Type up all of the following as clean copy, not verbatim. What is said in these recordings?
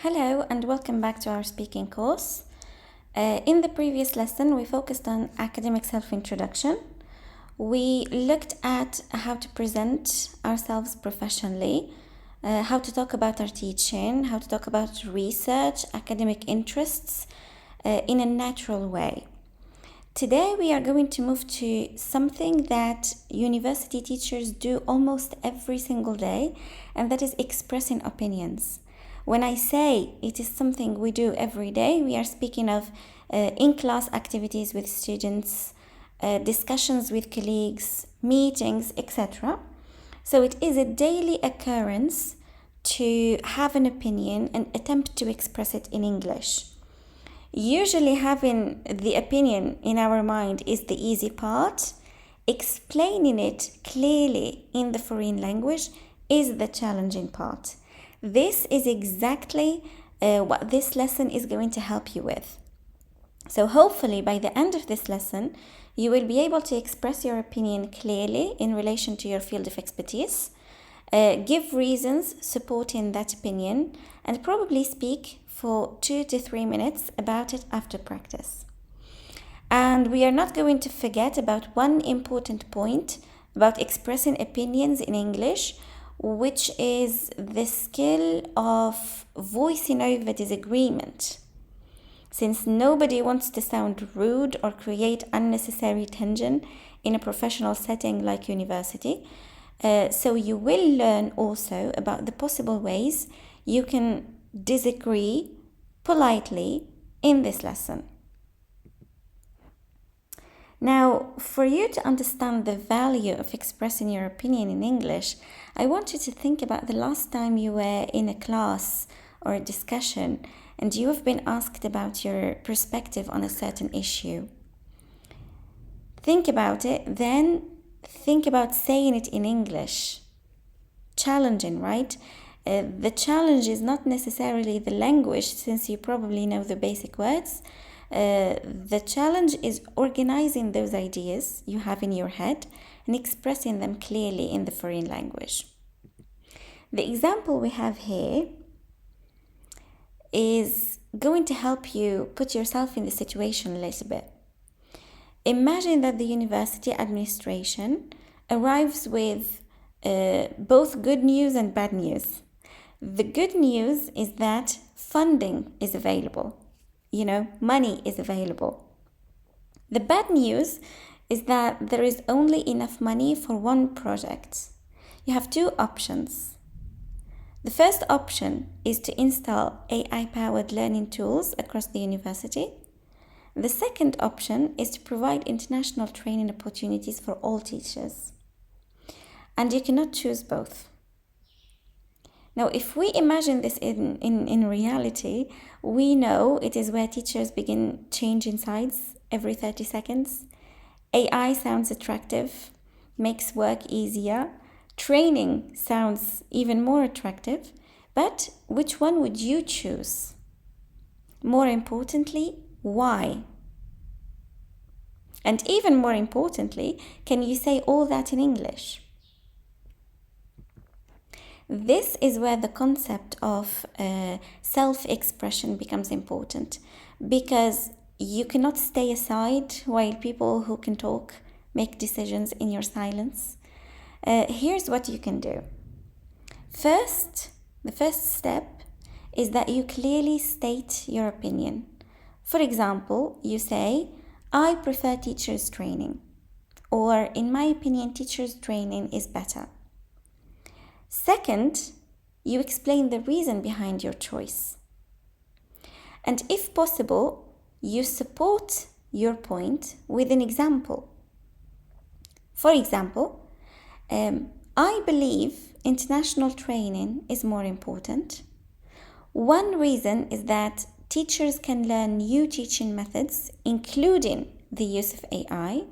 Hello and welcome back to our speaking course. In the previous lesson, we focused on academic self-introduction. We looked at how to present ourselves professionally, how to talk about our teaching, how to talk about research, academic interests in a natural way. Today, we are going to move to something that university teachers do almost every single day, and that is expressing opinions. When I say it is something we do every day, we are speaking of in-class activities with students, discussions with colleagues, meetings, etc. So it is a daily occurrence to have an opinion and attempt to express it in English. Usually having the opinion in our mind is the easy part. Explaining it clearly in the foreign language is the challenging part. This is exactly what this lesson is going to help you with. So hopefully by the end of this lesson, you will be able to express your opinion clearly in relation to your field of expertise, give reasons supporting that opinion, and probably speak for 2 to 3 minutes about it after practice. And we are not going to forget about one important point about expressing opinions in English, which is the skill of voicing over disagreement. Since nobody wants to sound rude or create unnecessary tension in a professional setting like university, so you will learn also about the possible ways you can disagree politely in this lesson. Now, for you to understand the value of expressing your opinion in English, I want you to think about the last time you were in a class or a discussion and you have been asked about your perspective on a certain issue. Think about it, then think about saying it in English. Challenging, right? The challenge is not necessarily the language, since you probably know the basic words. The challenge is organizing those ideas you have in your head and expressing them clearly in the foreign language. The example we have here is going to help you put yourself in the situation a little bit. Imagine that the university administration arrives with both good news and bad news. The good news is that funding is available. Money is available. The bad news is that there is only enough money for one project. You have two options. The first option is to install AI-powered learning tools across the university. The second option is to provide international training opportunities for all teachers. And you cannot choose both. Now, if we imagine this in reality, we know it is where teachers begin changing sides every 30 seconds. AI sounds attractive, makes work easier. Training sounds even more attractive. But which one would you choose? More importantly, why? And even more importantly, can you say all that in English? This is where the concept of self-expression becomes important, because you cannot stay aside while people who can talk make decisions in your silence. Here's what you can do. First, the first step is that you clearly state your opinion. For example, you say, I prefer teachers' training, or in my opinion, teachers' training is better. Second, you explain the reason behind your choice. And if possible, you support your point with an example. For example, I believe international training is more important. One reason is that teachers can learn new teaching methods, including the use of AI.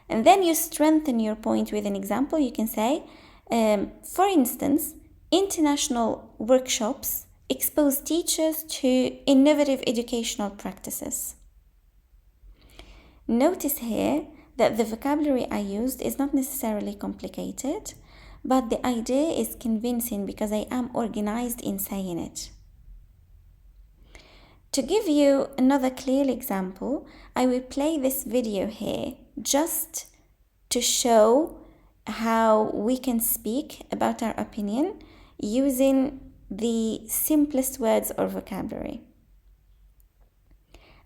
And then you strengthen your point with an example. You can say, for instance, international workshops expose teachers to innovative educational practices. Notice here that the vocabulary I used is not necessarily complicated, but the idea is convincing because I am organized in saying it. To give you another clear example, I will play this video here just to show how we can speak about our opinion using the simplest words or vocabulary.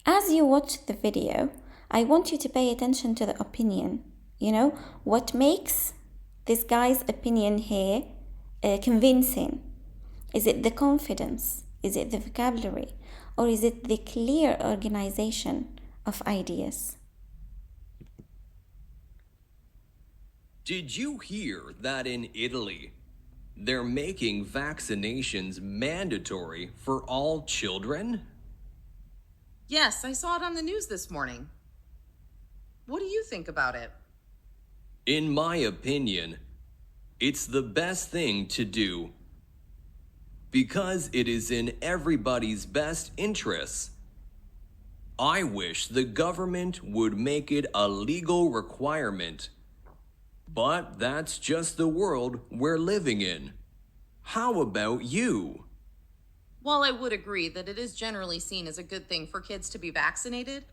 As you watch the video, I want you to pay attention to the opinion. What makes this guy's opinion here convincing? Is it the confidence? Is it the vocabulary? Or is it the clear organization of ideas? Did you hear that in Italy, they're making vaccinations mandatory for all children? Yes, I saw it on the news this morning. What do you think about it? In my opinion, it's the best thing to do because it is in everybody's best interests. I wish the government would make it a legal requirement, but that's just the world we're living in. How about you? While I would agree that it is generally seen as a good thing for kids to be vaccinated,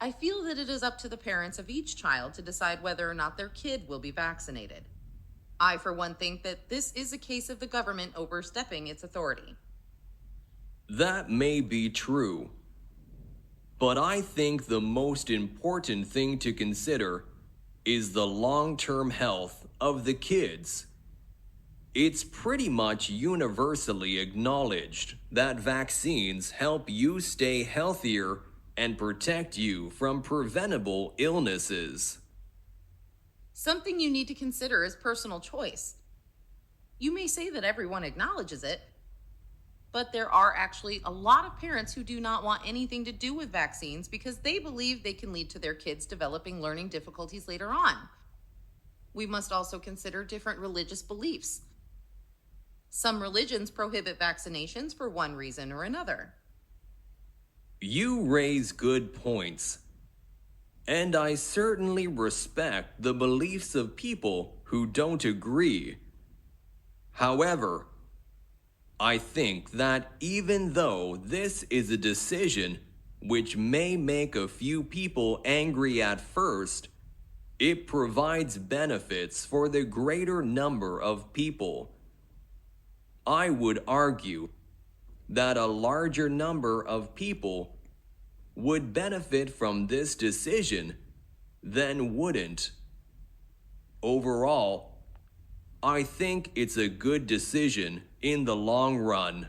I feel that it is up to the parents of each child to decide whether or not their kid will be vaccinated. I, for one, think that this is a case of the government overstepping its authority. That may be true, but I think the most important thing to consider is the long-term health of the kids. It's pretty much universally acknowledged that vaccines help you stay healthier and protect you from preventable illnesses. Something you need to consider is personal choice. You may say that everyone acknowledges it, but there are actually a lot of parents who do not want anything to do with vaccines because they believe they can lead to their kids developing learning difficulties later on. We must also consider different religious beliefs. Some religions prohibit vaccinations for one reason or another. You raise good points, and I certainly respect the beliefs of people who don't agree. However, I think that even though this is a decision which may make a few people angry at first, it provides benefits for the greater number of people. I would argue that a larger number of people would benefit from this decision than wouldn't. Overall, I think it's a good decision in the long run.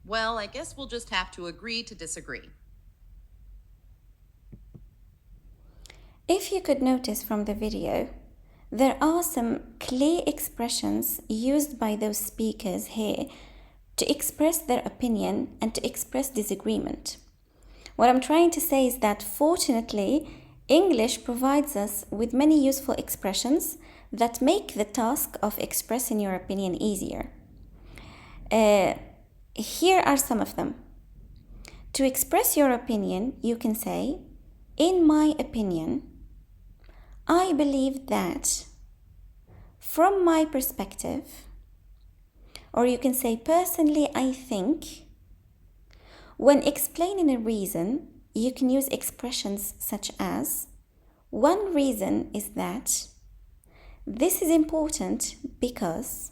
Well, I guess we'll just have to agree to disagree. If you could notice from the video, there are some clear expressions used by those speakers here to express their opinion and to express disagreement. What I'm trying to say is that fortunately, English provides us with many useful expressions that make the task of expressing your opinion easier. Here are some of them. To express your opinion, you can say, in my opinion, I believe that, from my perspective, or you can say, personally, I think. When explaining a reason, you can use expressions such as, one reason is that, this is important because,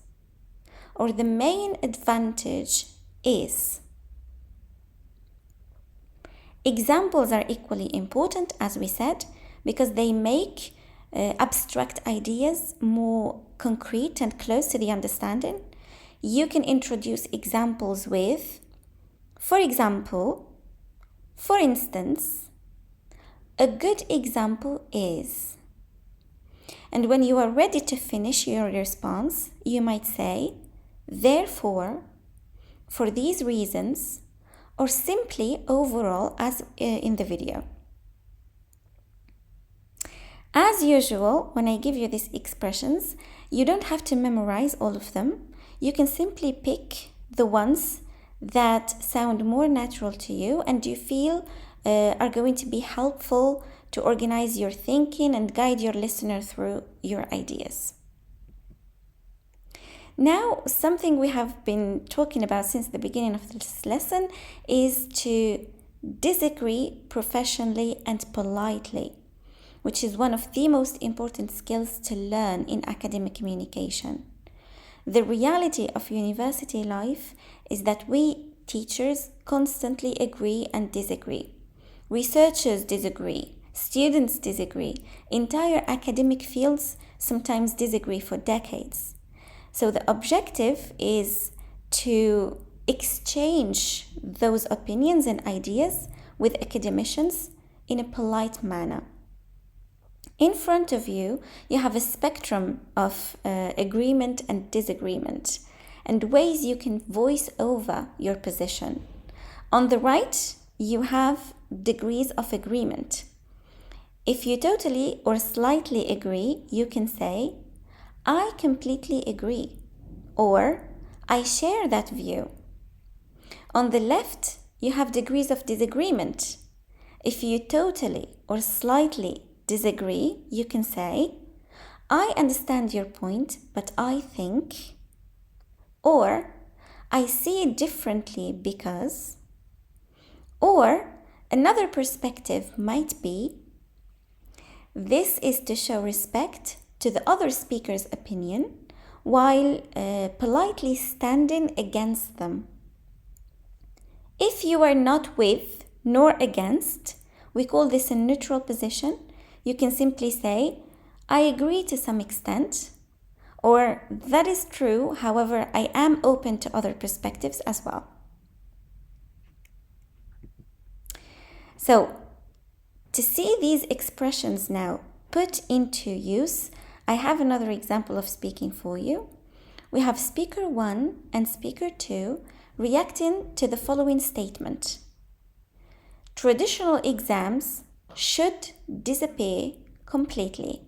or the main advantage is. Examples are equally important, as we said, because they make abstract ideas more concrete and close to the understanding. You can introduce examples with, for example, for instance, a good example is. And when you are ready to finish your response, you might say, therefore, for these reasons, or simply overall as in the video. As usual, when I give you these expressions, you don't have to memorize all of them. You can simply pick the ones that sound more natural to you and you feel are going to be helpful to organize your thinking and guide your listener through your ideas. Now, something we have been talking about since the beginning of this lesson is to disagree professionally and politely, which is one of the most important skills to learn in academic communication. The reality of university life is that we teachers constantly agree and disagree. Researchers disagree, students disagree, entire academic fields sometimes disagree for decades. So the objective is to exchange those opinions and ideas with academicians in a polite manner. In front of you, you have a spectrum of agreement and disagreement and ways you can voice over your position. On the right, you have degrees of agreement. If you totally or slightly agree, you can say, I completely agree, or I share that view. On the left, you have degrees of disagreement. If you totally or slightly disagree, you can say, I understand your point, but I think, or I see it differently because, or another perspective might be, this is to show respect to the other speaker's opinion while politely standing against them. If you are not with nor against, we call this a neutral position. You can simply say, I agree to some extent, or that is true, however, I am open to other perspectives as well. So, to see these expressions now put into use, I have another example of speaking for you. We have speaker 1 and speaker 2 reacting to the following statement. Traditional exams should disappear completely.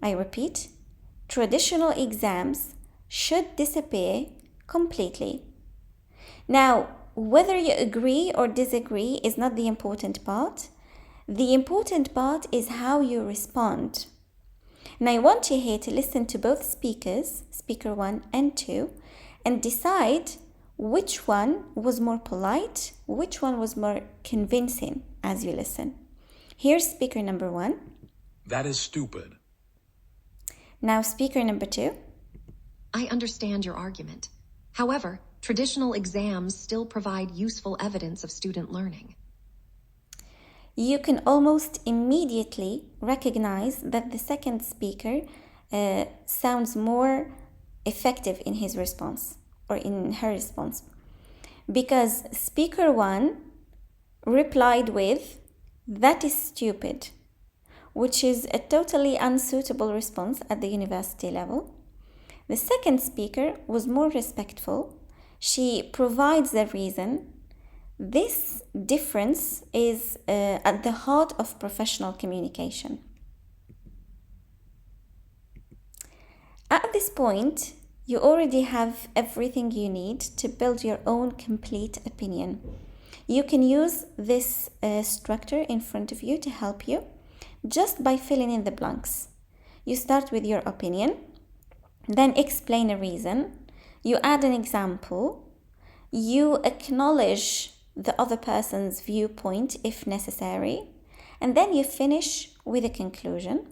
I repeat, traditional exams should disappear completely. Now, whether you agree or disagree is not the important part. The important part is how you respond. And I want you here to listen to both speakers, speaker 1 and 2, and decide which one was more polite, which one was more convincing as you listen. Here's speaker number 1. That is stupid. Now speaker number 2. I understand your argument. However, traditional exams still provide useful evidence of student learning. You can almost immediately recognize that the second speaker sounds more effective in his response or in her response, because speaker 1 replied with, that is stupid, which is a totally unsuitable response at the university level. The second speaker was more respectful. She provides the reason. This difference is at the heart of professional communication. At this point, you already have everything you need to build your own complete opinion. You can use this structure in front of you to help you just by filling in the blanks. You start with your opinion, then explain a reason, you add an example, you acknowledge the other person's viewpoint if necessary, and then you finish with a conclusion.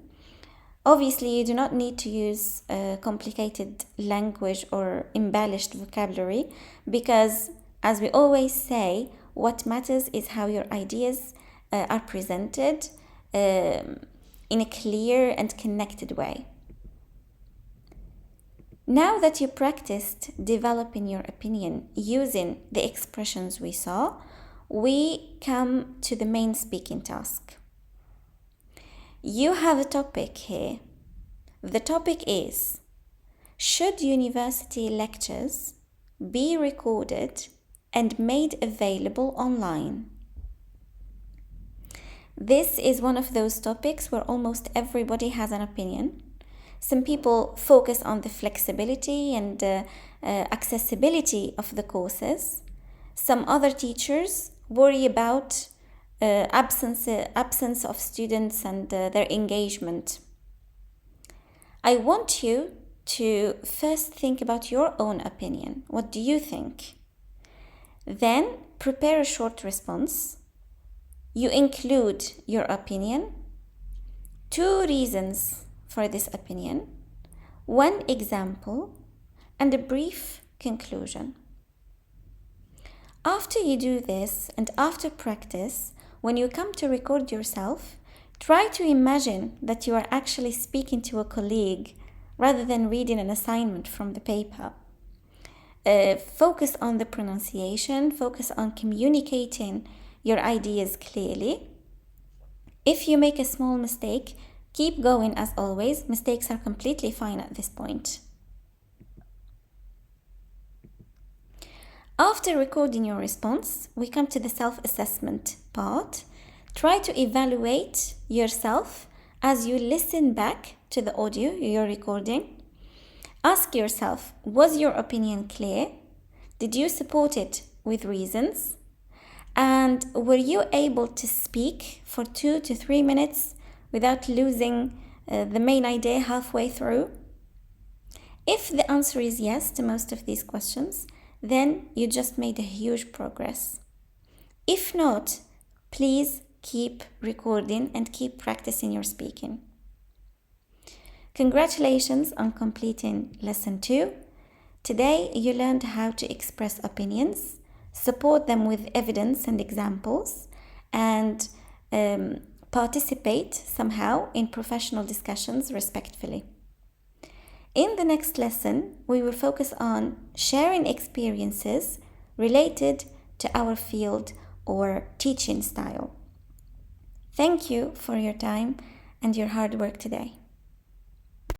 Obviously, you do not need to use complicated language or embellished vocabulary because, as we always say, what matters is how your ideas are presented in a clear and connected way. Now that you practiced developing your opinion using the expressions we saw, we come to the main speaking task. You have a topic here. The topic is, should university lectures be recorded and made available online? This is one of those topics where almost everybody has an opinion. Some people focus on the flexibility and accessibility of the courses. Some other teachers worry about absence of students and their engagement. I want you to first think about your own opinion. What do you think? Then prepare a short response. You include your opinion, 2 reasons for this opinion, 1 example, and a brief conclusion. After you do this and after practice, when you come to record yourself, try to imagine that you are actually speaking to a colleague rather than reading an assignment from the paper. Focus on the pronunciation, focus on communicating your ideas clearly. If you make a small mistake, keep going as always. Mistakes are completely fine at this point. After recording your response, we come to the self-assessment part. Try to evaluate yourself as you listen back to the audio you're recording. Ask yourself, was your opinion clear? Did you support it with reasons? And were you able to speak for 2 to 3 minutes without losing the main idea halfway through? If the answer is yes to most of these questions, then you just made a huge progress. If not, please keep recording and keep practicing your speaking. Congratulations on completing lesson 2. Today you learned how to express opinions, support them with evidence and examples, and participate somehow in professional discussions respectfully. In the next lesson, we will focus on sharing experiences related to our field or teaching style. Thank you for your time and your hard work today.